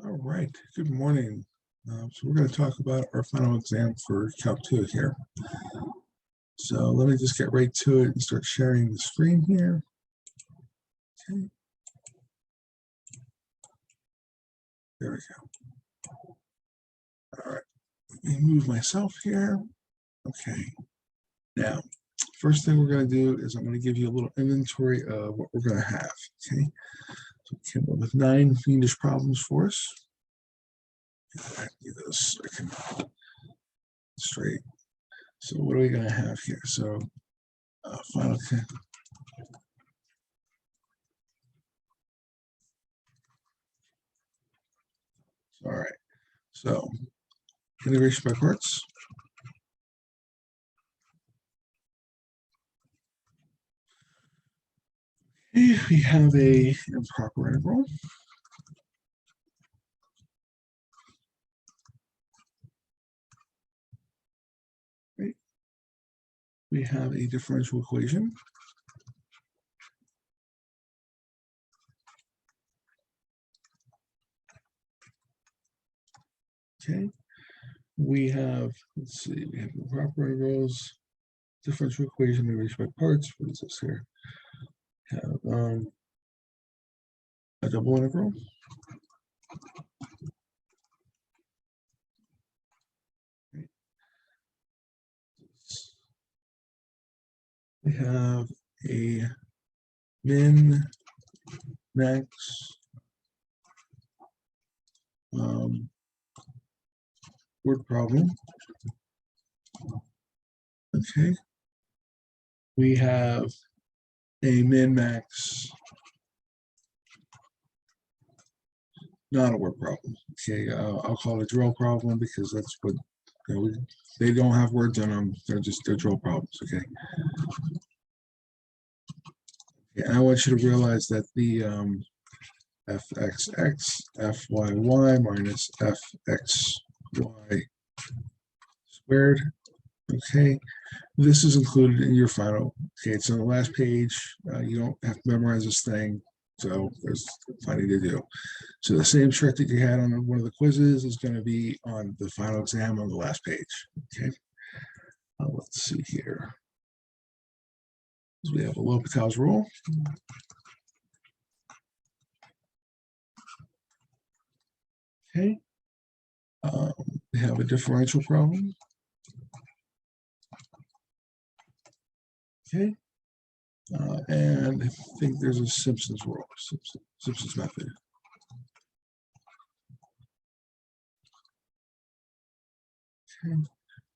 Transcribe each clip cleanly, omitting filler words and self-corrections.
All right, good morning. So we're going to talk about our final exam for Calc 2 here. So let me just get right to it and start sharing the screen here. Okay. There we go. All right, let me move myself here. Okay. Now, first thing we're going to do is I'm going to give you a little inventory of what we're going to have. Okay. So we came up with 9 fiendish problems for us. I do this so I can straight. So what are we going to have here? So final. All right. So integration by parts. Okay, we have a improper integral. Right. We have a differential equation. Okay. We have, let's see, we have improper integrals, differential equation, integration by parts. What is this here? We have a double integral. Right. We have a min, max, word problem. Okay. We have a min, max, not a word problem. Okay, I'll call it a drill problem because that's what they don't have words in them. They're drill problems. Okay. And I want you to realize that the fxx fyy minus fxy squared. Okay, this is included in your final. Okay, it's on the last page. You don't have to memorize this thing, so there's plenty to do. So the same trick that you had on one of the quizzes is going to be on the final exam on the last page. Okay, let's see here. So we have a L'Hopital's rule. Okay, we have a differential problem. Okay, and I think there's a Simpson's rule, Simpson's method. Okay,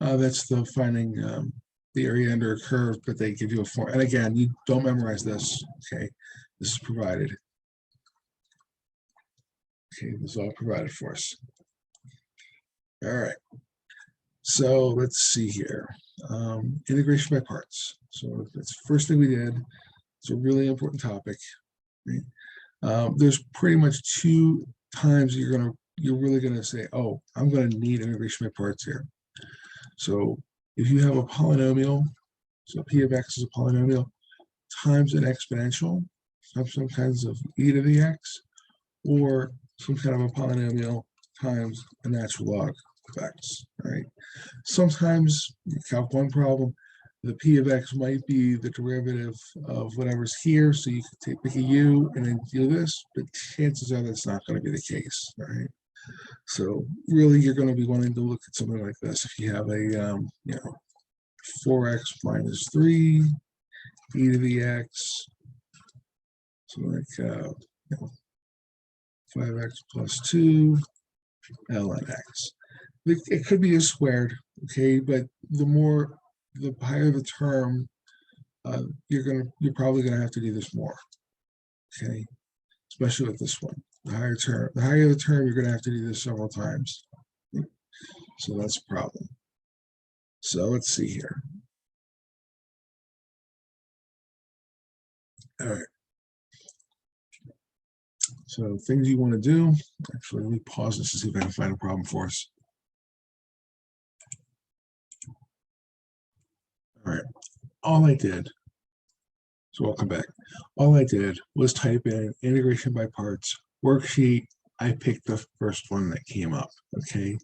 that's the finding the area under a curve, but they give you a form. And again, you don't memorize this. Okay, this is provided. Okay, this is all provided for us. All right. So let's see here. Integration by parts. So that's the first thing we did. It's a really important topic. Right? There's pretty much 2 times you're really gonna say, oh, I'm gonna need integration by parts here. So if you have a polynomial, so p of x is a polynomial times an exponential, some kinds of e to the x, or some kind of a polynomial times a natural log of x, right? Sometimes in Calc 1 problem, the p of x might be the derivative of whatever's here, so you could pick a u and then do this, but chances are that's not going to be the case, right? So really, you're going to be wanting to look at something like this. If you have a 4x minus 3 e to the x, so like 5x plus 2 ln x. It could be a squared, okay, but the higher the term, you're probably gonna have to do this more, okay, especially with this one. The higher the term, you're gonna have to do this several times. So that's a problem. So let's see here. All right. So things you want to do. Actually, let me pause this to see if I can find a problem for us. All right. All I did, so welcome back. All I did was type in integration by parts, worksheet, I picked the first one that came up. Okay.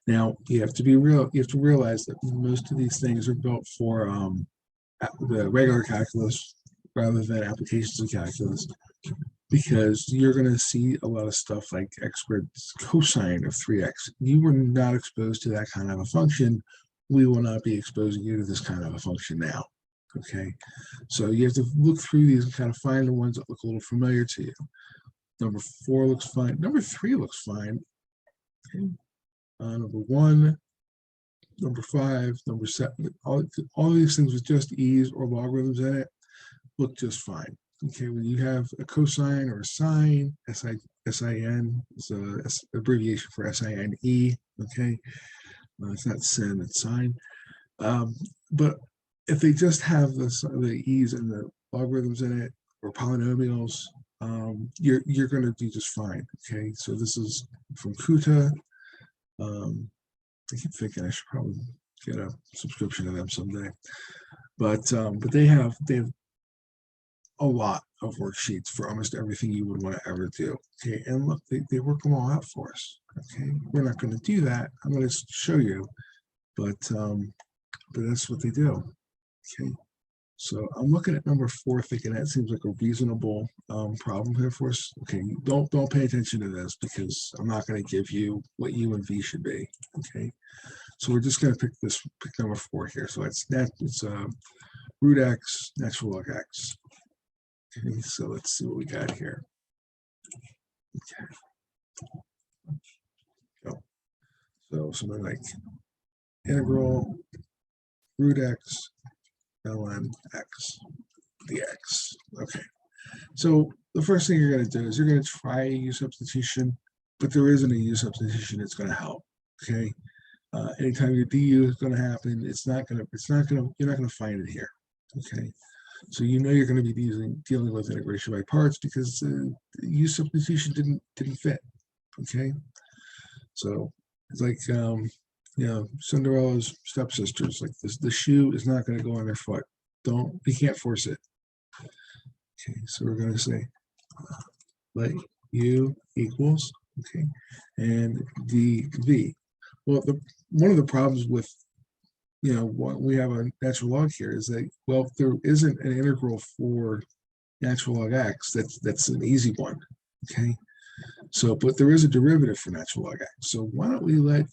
Now you have to be real. You have to realize that most of these things are built for the regular calculus rather than applications of calculus, because you're going to see a lot of stuff like x squared cosine of 3x. You were not exposed to that kind of a function. We will not be exposing you to this kind of a function now. Okay, so you have to look through these and kind of find the ones that look a little familiar to you. Number 4 looks fine. Number 3 looks fine. Okay. Number 1, number 5, number 7, all these things with just e's or logarithms in it look just fine. Okay, when you have a cosine or a sine, sin is an abbreviation for sine. Okay, it's not sin, it's sine. But if they just have the e's and the logarithms in it, or polynomials, you're going to do just fine. Okay, so this is from Kuta. I keep thinking I should probably get a subscription to them someday, but they have a lot of worksheets for almost everything you would want to ever do. Okay, and look, they work them all out for us. Okay, we're not going to do that. I'm going to show you, but that's what they do. Okay, so I'm looking at number 4, thinking that seems like a reasonable problem here for us. Okay, don't pay attention to this because I'm not going to give you what U and V should be. Okay, so we're just going to pick number 4 here. So it's root x, natural log x. Okay, so let's see what we got here. Okay. So something like integral root x ln x dx. Okay. So the first thing you're going to do is you're going to try a U substitution, but there isn't a U substitution that's going to help. Okay. Anytime your du is going to happen, you're not going to find it here. Okay. So you know you're going to be dealing with integration by parts because the U substitution didn't fit. Okay. So it's like Cinderella's stepsisters. Like this, the shoe is not going to go on their foot. You can't force it. Okay, so we're going to say let U equals, okay, and dv. Well, one of the problems with what we have a natural log here is that, well, there isn't an integral for natural log x. That's an easy one. Okay, so but there is a derivative for natural log x. So why don't we let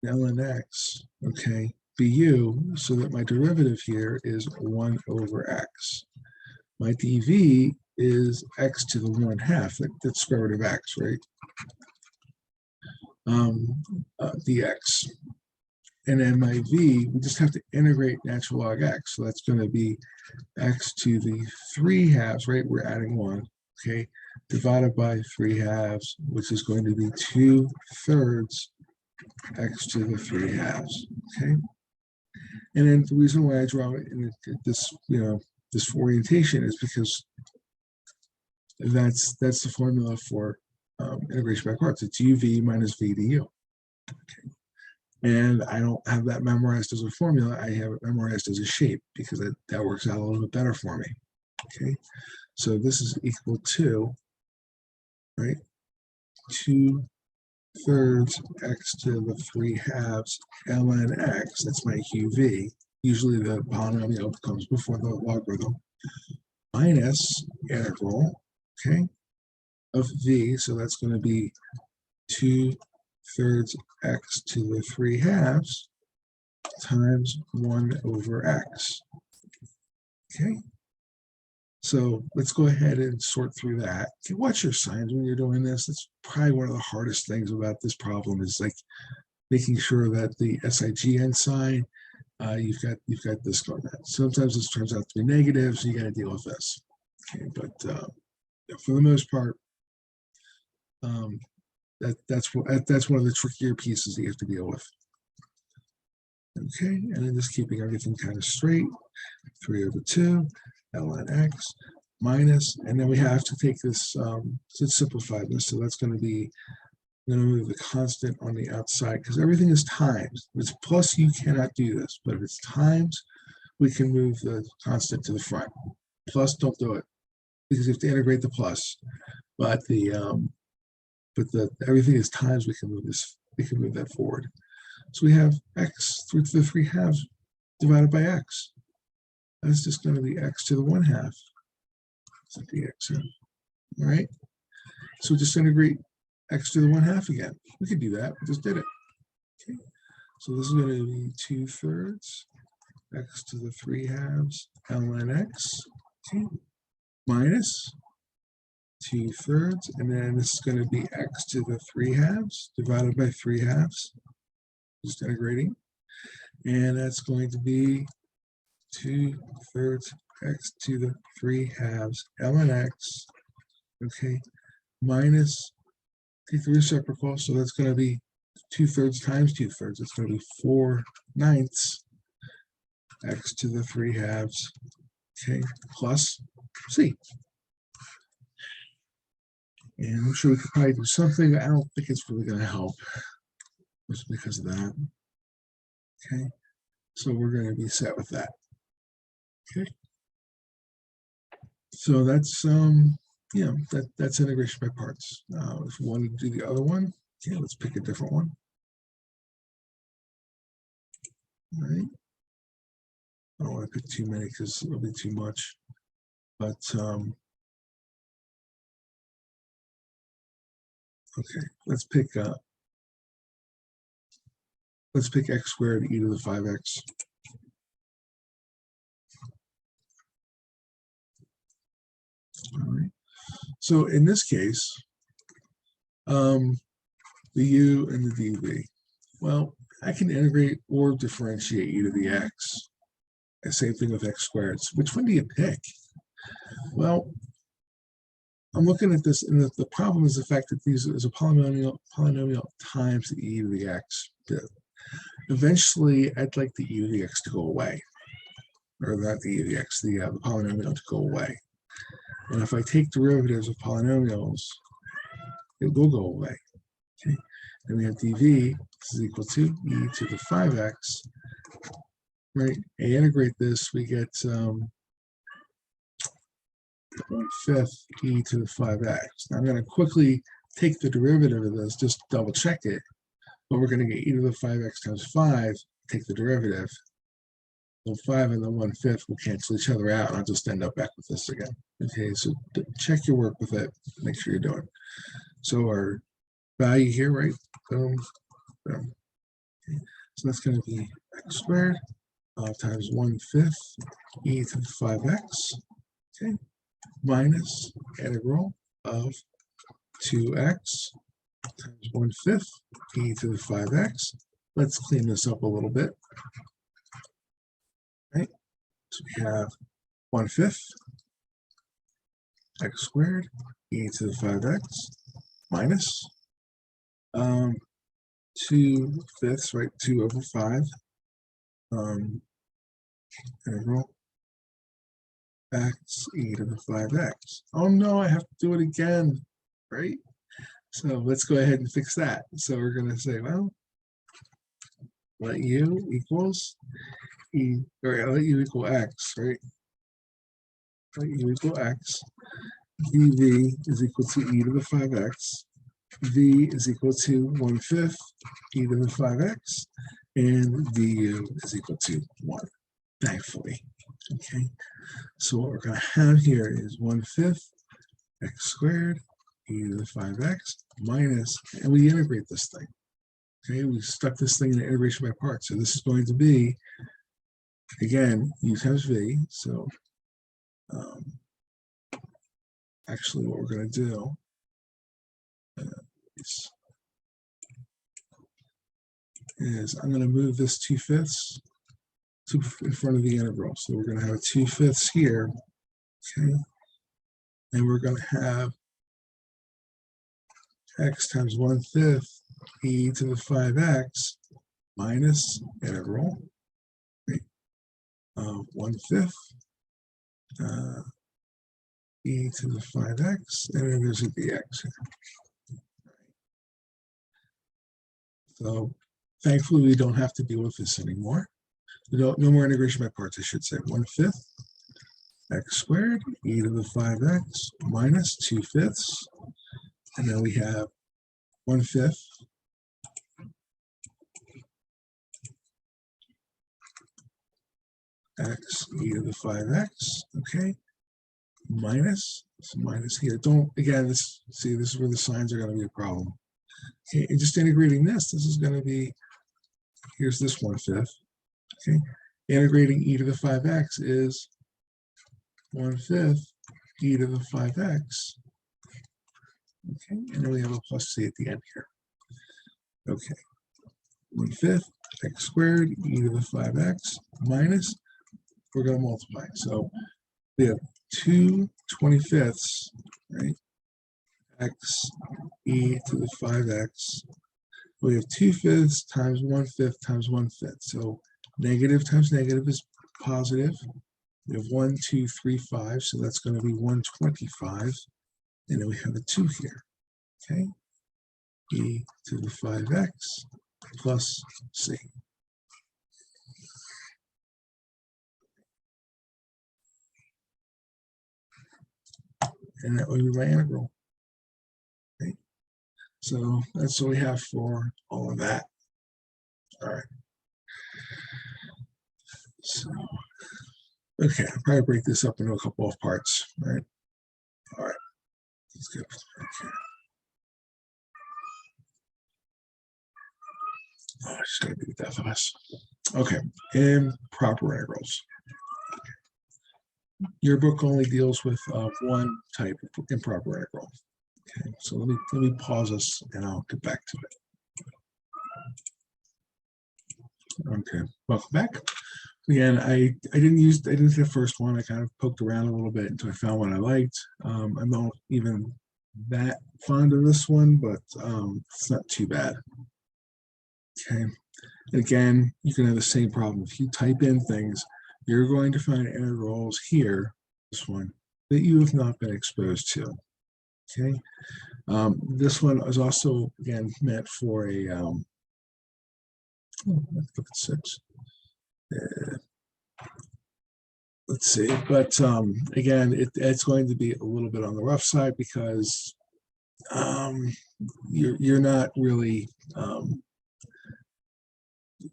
ln x, okay, be u, so that my derivative here is 1 over x. My dv is x to the 1/2. That's square root of x, right? Dx. And then my v, we just have to integrate natural log x. So that's going to be x to the 3/2, right? We're adding 1, okay, divided by 3/2, which is going to be 2/3 x to the 3/2, okay? And then the reason why I draw it in this, this orientation is because that's the formula for integration by parts. It's uv minus v du. Okay. And I don't have that memorized as a formula. I have it memorized as a shape because that works out a little bit better for me. Okay, so this is equal to, right, 2/3 x to the 3/2 ln x. That's my uv. Usually the polynomial comes before the logarithm, minus integral, okay, of v. So that's going to be 2/3 x to the 3/2 times 1 over x. Okay, so let's go ahead and sort through that. Okay, watch your signs when you're doing this. That's probably one of the hardest things about this problem, is like making sure that the SIGN sign, you've got this going on. Sometimes this turns out to be negative, so you got to deal with this. Okay, but for the most part, that's one of the trickier pieces that you have to deal with. Okay, and then just keeping everything kind of straight. 3/2 ln x minus, and then we have to take this, let's simplify this. So that's going to be, I'm going to move the constant on the outside because everything is times. If it's plus, you cannot do this, but if it's times, we can move the constant to the front. Plus, don't do it because you have to integrate the plus. but everything is times, we can move that forward. So we have x to the 3/2 divided by x. That's just going to be x to the 1/2. Set the x in. All right. So just integrate x to the 1/2 again. We could do that. We just did it. Okay. So this is going to be 2/3 x to the 3/2 ln x, okay, minus 2/3, and then this is going to be x to the 3/2 divided by 3/2, just integrating, and that's going to be 2/3 x to the 3/2 ln x, okay, minus, take the reciprocal, so that's going to be 2/3 times 2/3, it's going to be 4/9 x to the 3/2, okay, plus c. And I'm sure we could probably do something. I don't think it's really going to help just because of that. Okay, so we're going to be set with that. Okay, so that's yeah, that's integration by parts. If we want to do the other one, okay, let's pick a different one. All right. I don't want to pick too many because it'll be too much. But okay, let's pick x squared e to the 5x. All right. So in this case, the u and the dv. Well, I can integrate or differentiate e to the x. And same thing with x squared. So which one do you pick? Well, I'm looking at this, and the problem is the fact that these is a polynomial times the e to the x. Eventually, I'd like the e to the x to go away, or not the e to the x, the polynomial to go away. And if I take derivatives of polynomials, it will go away. Okay, and we have dv is equal to e to the 5x. Right, and integrate this, we get 1/5 e to the 5x. Now I'm going to quickly take the derivative of this, just double check it, but we're going to get e to the 5x times 5, take the derivative. So 5 and the 1/5 will cancel each other out, and I'll just end up back with this again. Okay, so check your work with it, make sure you're doing. So our value here, right? Boom, boom. Okay. So that's going to be x squared times 1/5 e to the 5x, okay, minus integral of 2x times 1/5 e to the 5x. Let's clean this up a little bit. Right, so we have 1/5 x squared e to the 5x minus 2/5, right, 2/5 integral x e to the 5x. Oh no, I have to do it again, right? So let's go ahead and fix that. So we're going to say, well, let u equals e, or let u equal x, right? Let u equal x. dv is equal to e to the 5x. v is equal to 1/5 e to the 5x, and du is equal to 1, thankfully. Okay, so what we're going to have here is 1/5 x squared e to the 5x minus, and we integrate this thing. Okay, we stuck this thing in the integration by parts. So this is going to be, again, u times v. So actually what we're going to do is I'm going to move this 2/5 to in front of the integral. So we're going to have 2/5 here, okay, and we're going to have x times 1/5 e to the 5x minus integral of 1/5 e to the 5x, and then there's a dx. So thankfully we don't have to deal with this anymore. No more integration by parts, I should say. 1/5 x squared e to the 5x minus 2/5. And then we have 1/5 x e to the 5x, okay, minus, so minus here. Don't, again, this is where the signs are going to be a problem. Okay, and just integrating this is going to be, here's this 1/5, okay, integrating e to the 5x is 1/5 e to the 5x, okay, and then we have a plus c at the end here. Okay, 1/5 x squared e to the 5x minus, we're going to multiply. So we have 2/25, right? X e to the 5x. We have 2/5 times 1/5 times 1/5. So negative times negative is positive. We have 1, 2, 3, 5. So that's going to be 125. And then we have a 2 here. Okay. E to the 5x plus c. And that would be my integral. Okay. So that's what we have for all of that. All right. So, okay, I'll probably break this up into a couple of parts, right? All right. Let's go. Okay. Oh, I just gotta be the death of us. Okay, improper integrals. Your book only deals with one type of improper integral. Okay, so let me pause this and I'll get back to it. Okay, welcome back. Again, I didn't see the first one. I kind of poked around a little bit until I found one I liked. I'm not even that fond of this one, but it's not too bad. Okay, again, you can have the same problem. If you type in things, you're going to find integrals here, this one, that you have not been exposed to. Okay, this one is also, again, meant for a, let's look at 6. Let's see, but again, it's going to be a little bit on the rough side because you're not really,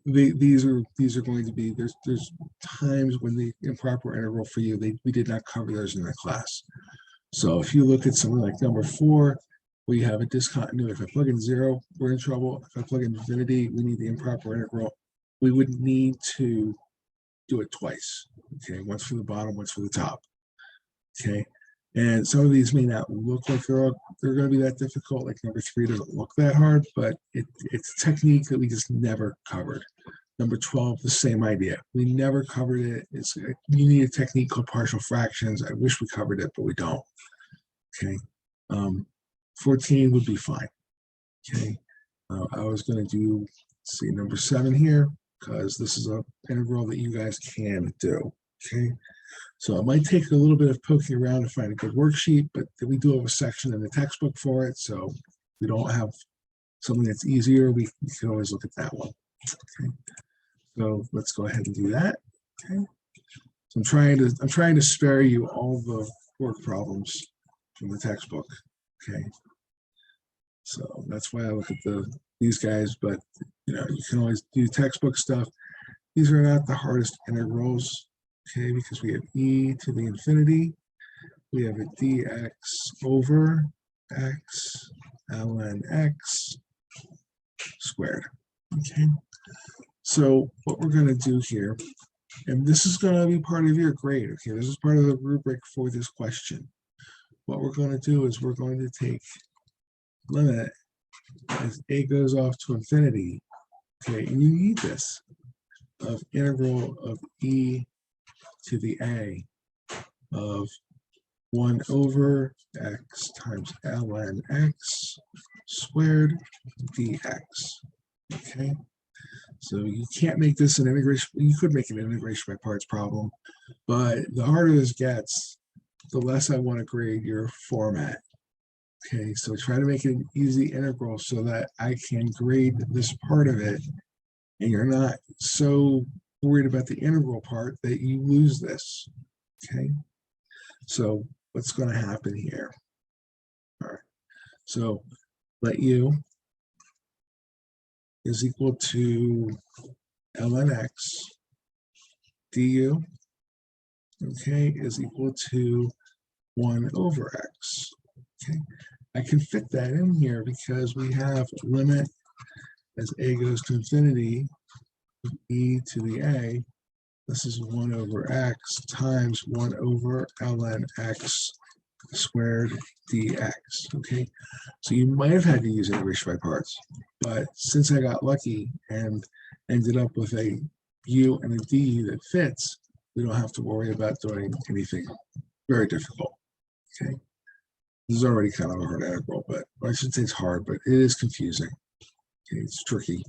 these are going to be, there's times when the improper integral for you, we did not cover those in the class. So if you look at something like number 4, we have a discontinuity. If I plug in 0, we're in trouble. If I plug in infinity, we need the improper integral. We would need to do it twice. Okay, once for the bottom, once for the top. Okay, and some of these may not look like they're going to be that difficult. Like number 3 doesn't look that hard, but it's a technique that we just never covered. Number 12, the same idea. We never covered it. You need a technique called partial fractions. I wish we covered it, but we don't. Okay, 14 would be fine. Okay, I was going to do, let's see, number 7 here, because this is an integral that you guys can do. Okay, so it might take a little bit of poking around to find a good worksheet, but we do have a section in the textbook for it. So if we don't have something that's easier, we can always look at that one. Okay, so let's go ahead and do that. Okay, so I'm trying to spare you all the work problems from the textbook. Okay, so that's why I look at these guys, but you can always do textbook stuff. These are not the hardest integrals, okay, because we have e to the infinity, we have a dx over x ln x squared. Okay, so what we're going to do here, and this is going to be part of your grade. Okay, this is part of the rubric for this question. What we're going to do is we're going to take limit as a goes off to infinity. Okay, and you need this of integral of e to the a of 1 over x times ln x squared dx. Okay, so you can't make this an integration. You could make an integration by parts problem, but the harder this gets, the less I want to grade your format. Okay, so try to make it an easy integral so that I can grade this part of it, and you're not so worried about the integral part that you lose this. Okay, So what's going to happen here? All right. So let u is equal to ln x du, okay, is equal to 1 over x. Okay, I can fit that in here because we have a limit as a goes to infinity, e to the a. This is 1 over x times 1 over ln x squared dx. Okay, so you might have had to use integration by parts, but since I got lucky and ended up with a u and a du that fits, we don't have to worry about doing anything very difficult. Okay, this is already kind of a hard integral, but I shouldn't say it's hard, but it is confusing. Okay, it's tricky.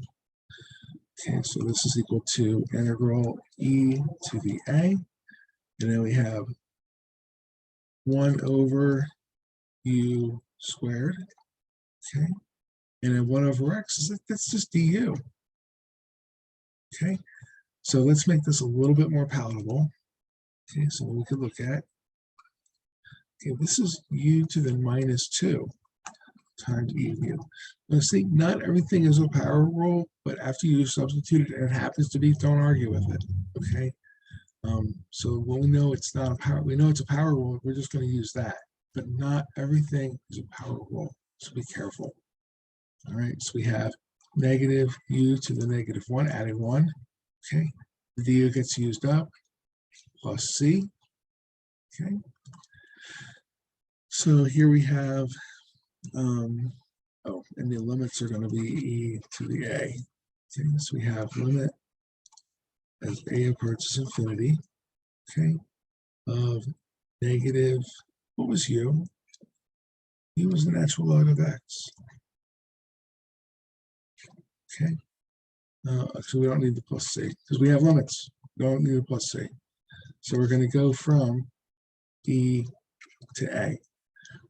Okay, so this is equal to integral e to the a, and then we have 1 over u squared, okay, and then 1 over x, that's just du. Okay, so let's make this a little bit more palatable. Okay, so we could look at, okay, this is u to the -2 times e of u. Now see, not everything is a power rule, but after you substitute it and it happens to be, don't argue with it. Okay, so when we know it's not a power, we know it's a power rule, we're just going to use that. But not everything is a power rule, so be careful. All right, so we have negative u to the -1, adding 1. Okay, the du gets used up, plus c. Okay, so here we have, oh, and the limits are going to be e to the a. Okay, so we have limit as a approaches infinity, okay, of negative, what was u? U was the natural log of x. Okay, so we don't need the plus c because we have limits. We don't need the plus c. So we're going to go from e to a.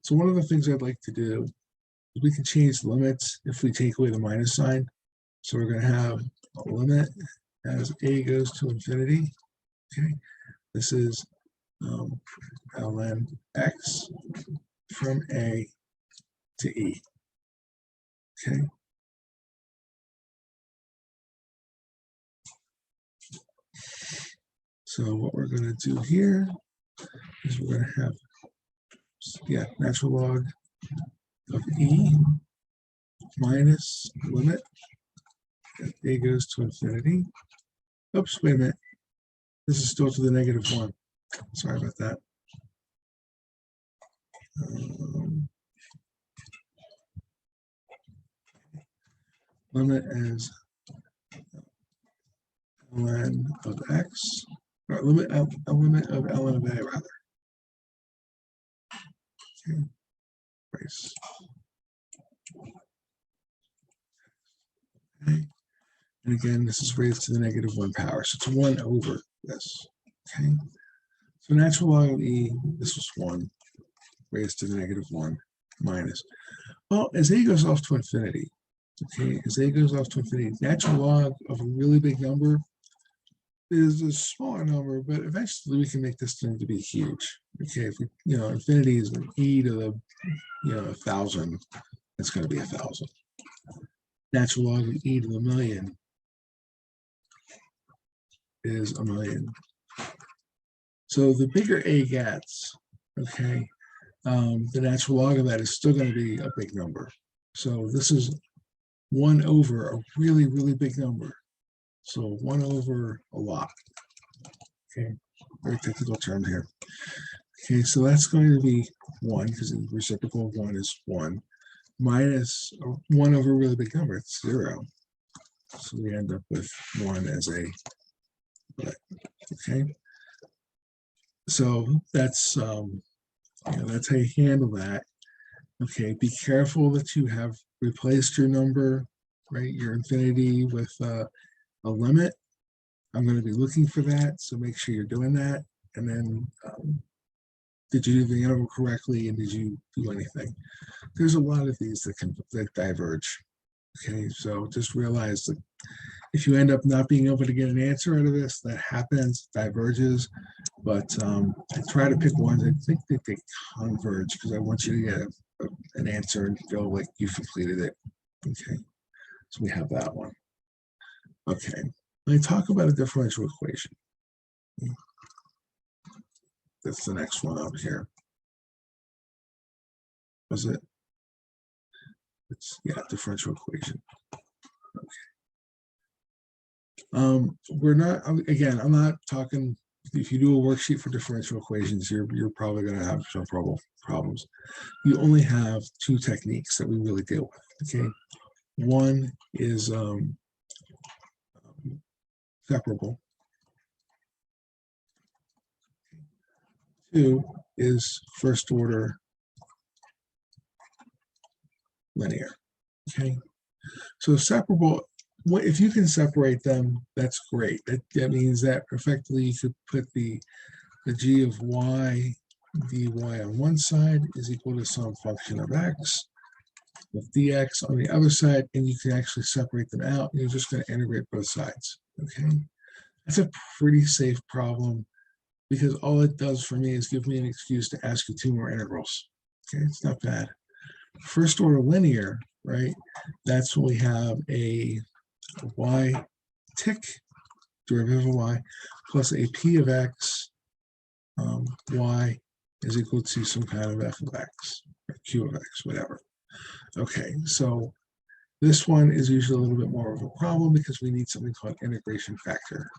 So one of the things I'd like to do is we can change the limits if we take away the minus sign. So we're going to have a limit as a goes to infinity. Okay, this is ln x from a to e. Okay. So what we're going to do here is we're going to have, yeah, natural log of e minus limit as a goes to infinity. Oops, wait a minute. This is still to the -1. Sorry about that. Limit as ln of x, or limit of ln of a, rather. Okay. Race. Okay. And again, this is raised to the -1 power, so it's 1 over this. Okay. So natural log of e, this was 1, raised to the -1 minus. Well, as a goes off to infinity, okay, as a goes off to infinity, natural log of a really big number is a smaller number, but eventually we can make this thing to be huge. Okay, if we, infinity is an e to the, 1,000, it's going to be 1,000. Natural log of e to the million is 1,000,000. So the bigger a gets, okay, the natural log of that is still going to be a big number. So this is 1 over a really, really big number. So 1 over a lot. Okay, very technical term here. Okay, so that's going to be 1 because the reciprocal of 1 is 1 minus 1 over a really big number. It's 0. So we end up with 1 as a, okay. So that's that's how you handle that. Okay, be careful that you have replaced your number, right? Your infinity with a limit. I'm going to be looking for that, so make sure you're doing that. And then, did you do the integral correctly, and did you do anything? There's a lot of these that diverge. Okay, so just realize that If you end up not being able to get an answer out of this, that happens, diverges, but I try to pick ones I think that they converge because I want you to get an answer and feel like you've completed it. Okay, so we have that one. Okay, let me talk about a differential equation. That's the next one up here. Was it? It's, yeah, differential equation. Okay. We're not, again, I'm not talking, if you do a worksheet for differential equations, you're probably going to have some problems. You only have two techniques that we really deal with. Okay, one is separable. Two is first order linear. Okay, so separable, if you can separate them, that's great. That means that effectively you could put the g of y dy on one side is equal to some function of x with dx on the other side, and you can actually separate them out. You're just going to integrate both sides. Okay, that's a pretty safe problem because all it does for me is give me an excuse to ask you two more integrals. Okay, it's not bad. First order linear, right? That's when we have a y tick, derivative of y, plus a p of x, y is equal to some kind of f of x, or q of x, whatever. Okay, so this one is usually a little bit more of a problem because we need something called integration factor.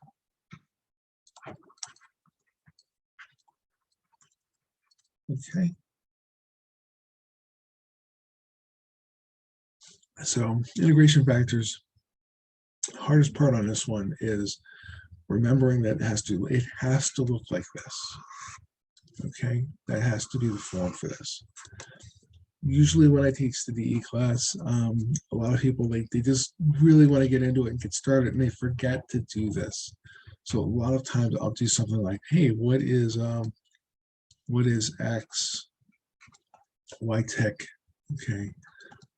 Okay. So integration factors, hardest part on this one is remembering that it has to look like this. Okay, that has to be the form for this. Usually when I teach the DE class, a lot of people, they just really want to get into it and get started, and they forget to do this. So a lot of times I'll do something like, hey, what is x, y tech, okay,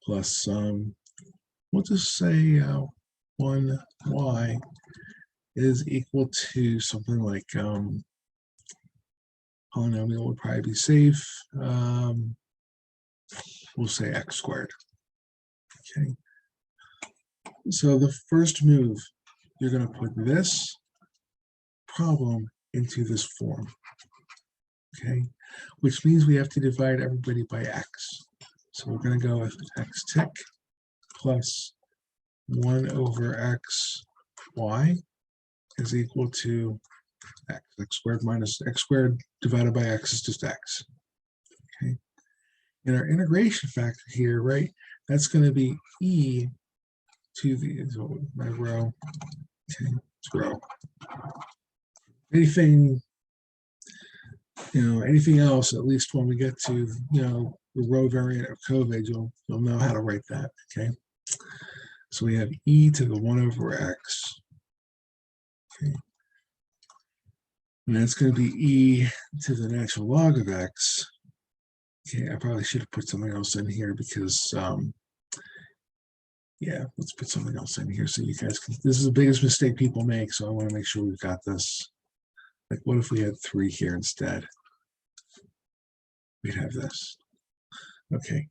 plus we'll just say 1y is equal to something like polynomial would probably be safe. We'll say x squared. Okay. So the first move, you're going to put this problem into this form. Okay, which means we have to divide everybody by x. So we're going to go with x tick plus 1 over x y is equal to x squared minus x squared divided by x is just x. Okay, and our integration factor here, right, that's going to be e to the, so my row, okay, it's row. Anything, anything else, at least when we get to, the row variant of COVID, you'll know how to write that, okay? So we have e to the 1 over x, okay? And that's going to be e to the natural log of x. Okay, I probably should have put something else in here because, yeah, let's put something else in here so you guys can, this is the biggest mistake people make, so I want to make sure we've got this. Like, what if we had 3 here instead? We'd have this. Okay,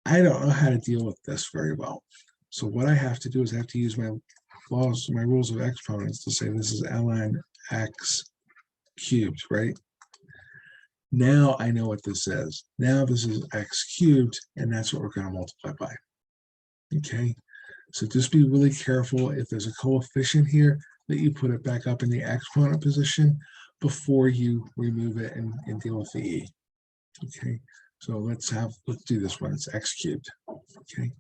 I don't know how to deal with this very well. So what I have to do is I have to use my laws, my rules of exponents to say this is ln x cubed, right? Now I know what this is. Now this is x cubed, and that's what we're going to multiply by. Okay, so just be really careful if there's a coefficient here that you put it back up in the exponent position before you remove it and deal with the e. Okay, so let's do this one. It's x cubed. Okay,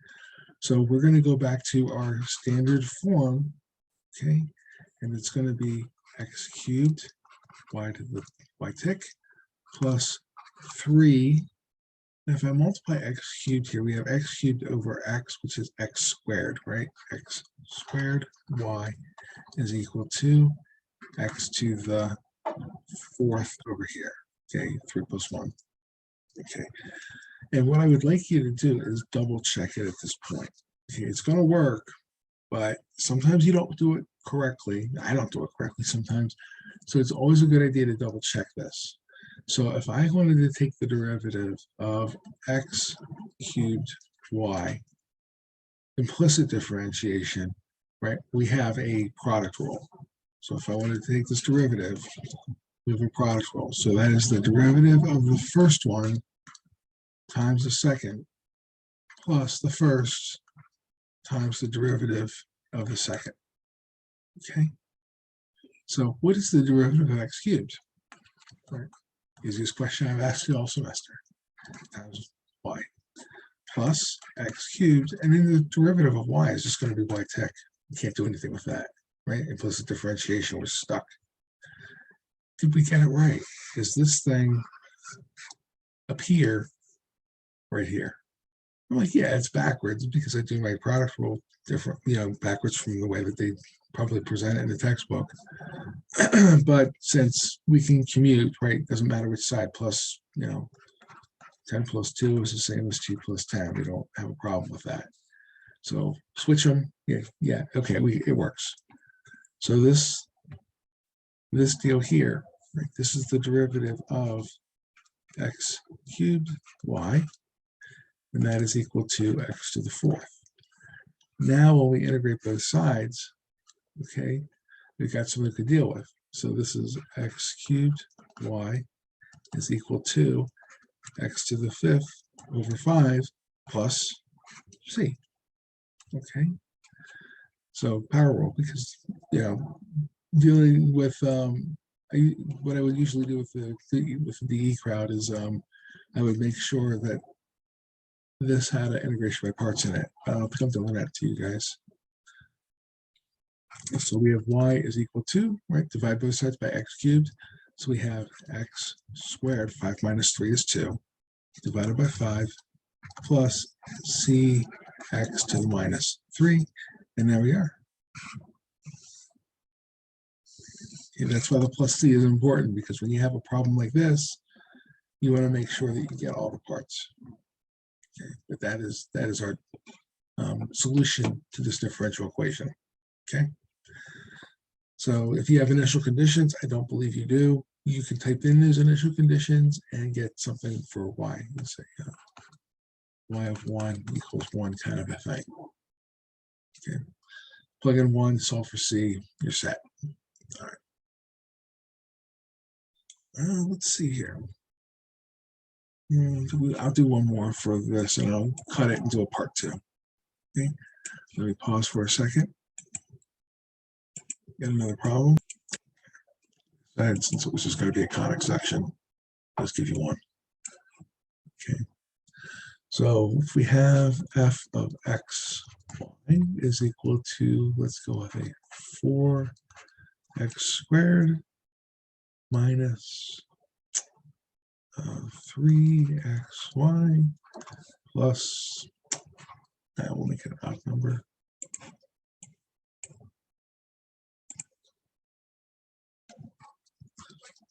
so we're going to go back to our standard form. Okay, and it's going to be x cubed y to the y tick plus 3. If I multiply x cubed here, we have x cubed over x, which is x squared, right? X squared y is equal to x to the 4th over here. Okay, 3 plus 1. Okay, and what I would like you to do is double check it at this point. Okay, it's going to work, but sometimes you don't do it correctly. I don't do it correctly sometimes. So it's always a good idea to double check this. So if I wanted to take the derivative of x cubed y, implicit differentiation, right? We have a product rule. So if I wanted to take this derivative, we have a product rule. So that is the derivative of the first one times the second plus the first times the derivative of the second. Okay. So what is the derivative of x cubed? Right. Easiest question I've asked you all semester. Times y plus x cubed, and then the derivative of y is just going to be y tick. You can't do anything with that, right? Implicit differentiation was stuck. Did we get it right? Is this thing appear right here? I'm like, yeah, it's backwards because I do my product rule different, backwards from the way that they probably present it in the textbook. But since we can commute, right, doesn't matter which side, plus, 10 plus 2 is the same as 2 plus 10. We don't have a problem with that. So switch them. Yeah, okay, it works. So this deal here, right, this is the derivative of x cubed y, and that is equal to x to the fourth. Now when we integrate both sides, okay, we've got something to deal with. So this is x cubed y is equal to x to the fifth over 5 plus c. Okay, so power rule, because dealing with what I would usually do with the DE crowd is I would make sure that this had an integration by parts in it. I don't think I'm doing that to you guys. So we have y is equal to, right, divide both sides by x cubed. So we have x squared, 5 minus 3 is 2, divided by 5, plus c x to the minus 3, and there we are. And that's why the plus c is important, because when you have a problem like this, you want to make sure that you get all the parts. Okay, but that is our solution to this differential equation. Okay. So if you have initial conditions, I don't believe you do, you can type in those initial conditions and get something for y. Let's say y of 1 equals 1 kind of a thing. Okay. Plug in 1, solve for c, you're set. All right. Let's see here. I'll do one more for this and I'll cut it into a part 2. Okay. Let me pause for a second. Get another problem. And since it was just going to be a conic section, let's give you one. Okay. So if we have f of x y is equal to, let's go with a 4x squared minus 3xy plus, we'll make it an odd number,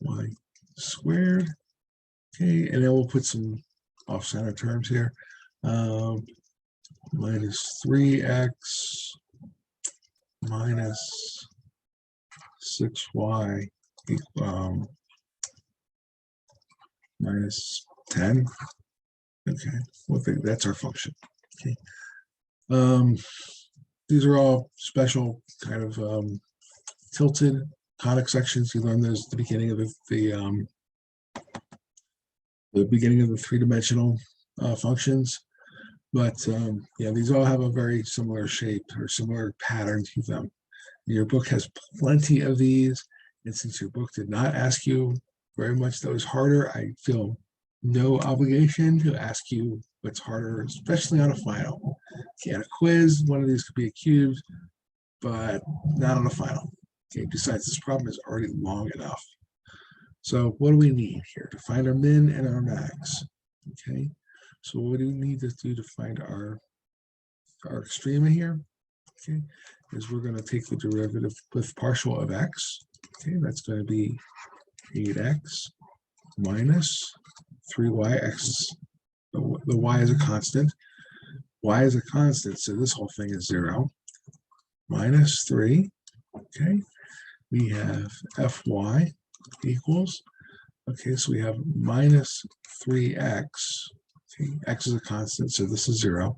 y squared. Okay, and then we'll put some off-center terms here. Minus 3x minus 6y minus 10. Okay, well, that's our function. Okay. These are all special kind of tilted conic sections. You learn those at the beginning of the beginning of the three-dimensional functions. But yeah, these all have a very similar shape or similar pattern to them. Your book has plenty of these, and since your book did not ask you very much that was harder, I feel no obligation to ask you what's harder, especially on a final. Okay, on a quiz, one of these could be a cubed, but not on a final. Okay, besides, this problem is already long enough. So what do we need here to find our min and our max? Okay, so what do we need to do to find our extrema here? Okay, is we're going to take the derivative with partial of x. Okay, that's going to be 8x minus 3yx. The y is a constant. Y is a constant, so this whole thing is 0. minus 3. Okay, we have fy equals, okay, so we have minus 3x. Okay, x is a constant, so this is 0,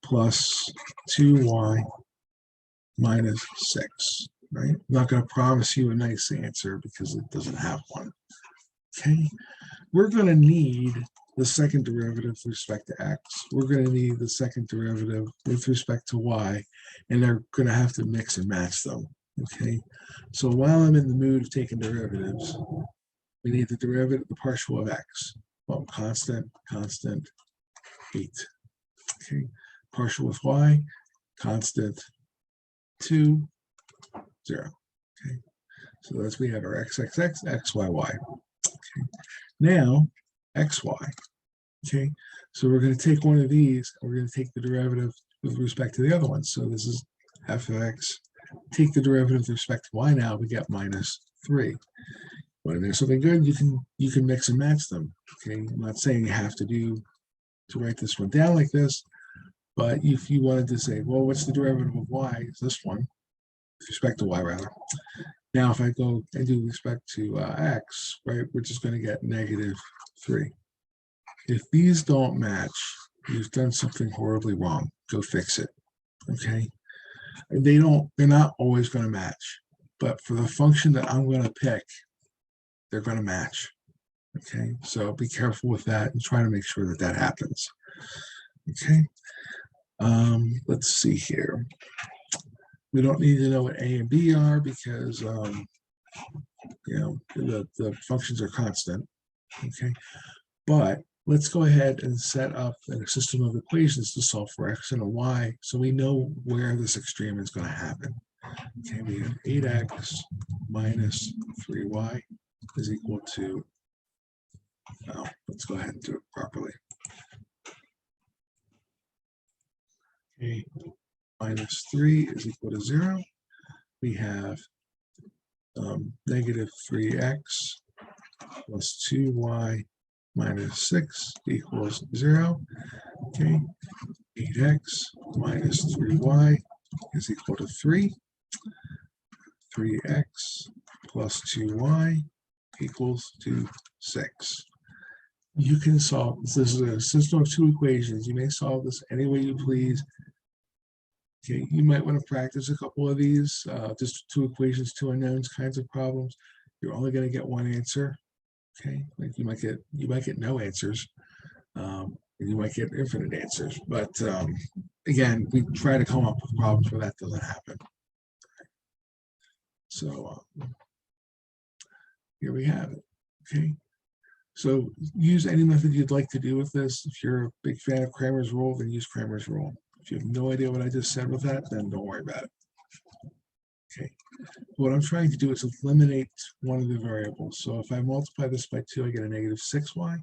plus 2y minus 6, right? I'm not going to promise you a nice answer because it doesn't have one. Okay, we're going to need the second derivative with respect to x. We're going to need the second derivative with respect to y, and they're going to have to mix and match them. Okay, so while I'm in the mood of taking derivatives, we need the derivative, the partial of x. Well, constant, 8. Okay, partial with y, constant, 2, 0. Okay, so that's, we have our x, y, y. Okay, now xy. Okay, so we're going to take one of these, and we're going to take the derivative with respect to the other one. So this is f of x. Take the derivative with respect to y. Now we get minus 3. When there's something good, you can mix and match them. Okay, I'm not saying you have to write this one down like this, but if you wanted to say, well, what's the derivative of y? Is this one with respect to y rather? Now, if I go and do respect to x, right, we're just going to get negative 3. If these don't match, you've done something horribly wrong. Go fix it. Okay, they're not always going to match, but for the function that I'm going to pick, they're going to match. Okay, so be careful with that and try to make sure that that happens. Okay, let's see here. We don't need to know what a and b are because you know, the functions are constant. Okay, but let's go ahead and set up a system of equations to solve for x and a y, so we know where this extreme is going to happen. Okay, we have 8x minus 3y is equal to, well, let's go ahead and do it properly. Okay, minus 3 is equal to 0. We have negative 3x plus 2y minus 6 equals 0. Okay, 8x minus 3y is equal to 3. 3x plus 2y equals to 6. You can solve this. This is a system of two equations. You may solve this any way you please. Okay, you might want to practice a couple of these, just two equations, two unknowns kinds of problems. You're only going to get one answer. Okay, like you might get no answers, and you might get infinite answers. But again, we try to come up with problems where that doesn't happen. So here we have it. Okay, so use any method you'd like to do with this. If you're a big fan of Cramer's rule, then use Cramer's rule. If you have no idea what I just said with that, then don't worry about it. Okay, what I'm trying to do is eliminate one of the variables. So if I multiply this by 2, I get a negative 6y.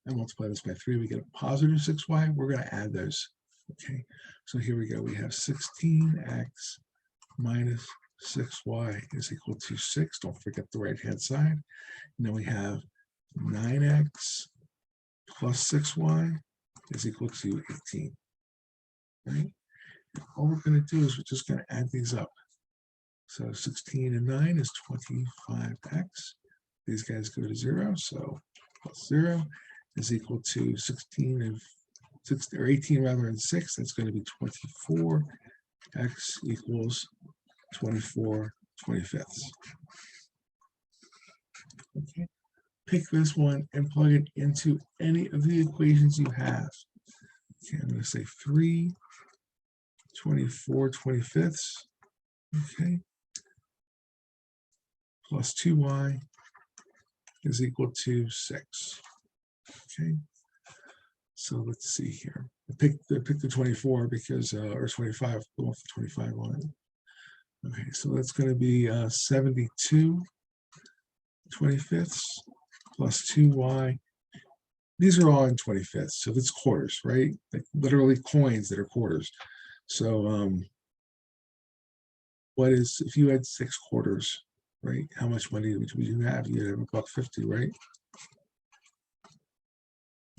I multiply this by 3, we get a positive 6y. We're going to add those. Okay, so here we go. We have 16x minus 6y is equal to 6. Don't forget the right-hand side. And then we have 9x plus 6y is equal to 18. Right? All we're going to do is we're just going to add these up. So 16 and 9 is 25x. These guys go to 0, so plus 0 is equal to 16 and 6, or 18 rather than 6. That's going to be 24. X equals 24 25ths. Okay. Pick this one and plug it into any of the equations you have. Okay, I'm going to say 3 24 25ths. Okay. Plus 2y is equal to 6. Okay. So let's see here. I picked the 24 because, or 25, go off the 25 on it. Okay, so that's going to be 72 25ths plus 2y. These are all in 25ths, so that's quarters, right? Like literally coins that are quarters. So what is, if you had 6 quarters, right? How much money would you have? You'd have $1.50, right?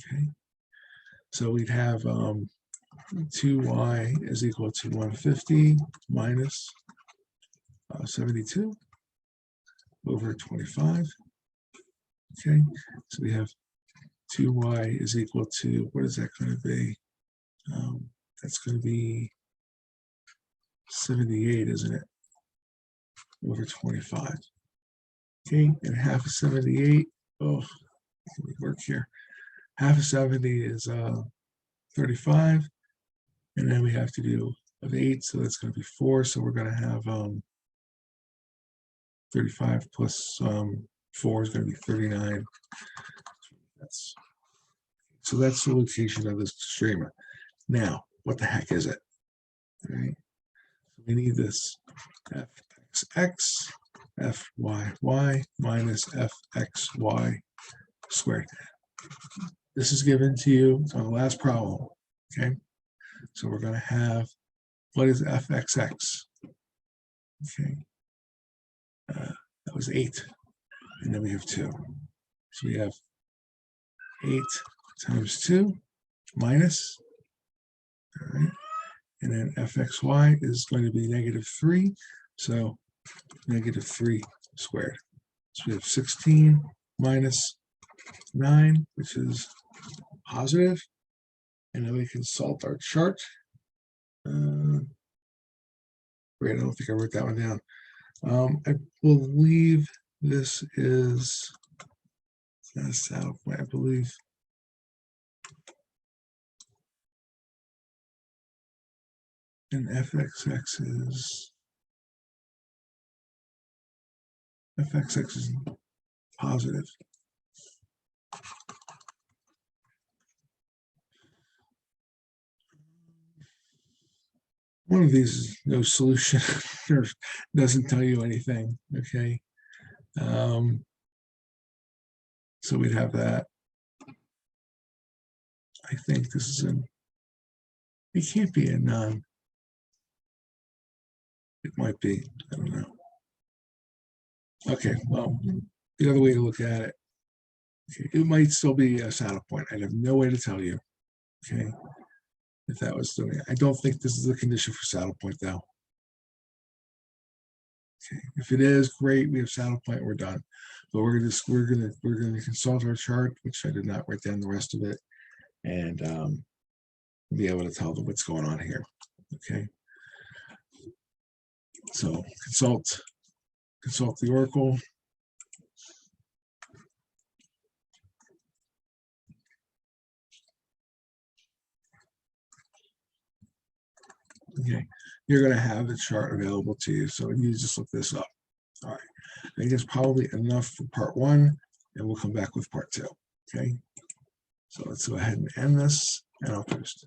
Okay. So we'd have 2y is equal to 150 minus 72 over 25. Okay, so we have 2y is equal to, what is that going to be? That's going to be 78, isn't it? Over 25. Okay, and half of 78, oh, can we work here? Half of 70 is 35, and then we have to do of 8, so that's going to be 4, so we're going to have 35 plus 4 is going to be 39. So that's the location of this extrema. Now, what the heck is it? All right. We need this fxx, fyy minus fxy squared. This is given to you. It's on the last problem. Okay. So we're going to have, what is fxx? Okay. That was 8. And then we have 2. So we have 8 times 2 minus, all right, and then fxy is going to be -3, so -3 squared. So we have 16 minus 9, which is positive, and then we can solve our chart. Wait, I don't think I wrote that one down. I believe this is saddle point, I believe. And fxx is positive. One of these is no solution or doesn't tell you anything. Okay. So we'd have that. I think this is it can't be a none. It might be, I don't know. Okay, well, the other way to look at it, okay, it might still be a saddle point. I have no way to tell you, okay, if that was doing it. I don't think this is the condition for saddle point though. Okay, if it is, great, we have saddle point, we're done. But we're gonna consult our chart, which I did not write down the rest of it, and be able to tell them what's going on here. Okay. So consult the oracle. Okay, you're going to have the chart available to you, so you just look this up. All right, I think it's probably enough for part 1, and we'll come back with part 2. Okay, so let's go ahead and end this, and I'll post.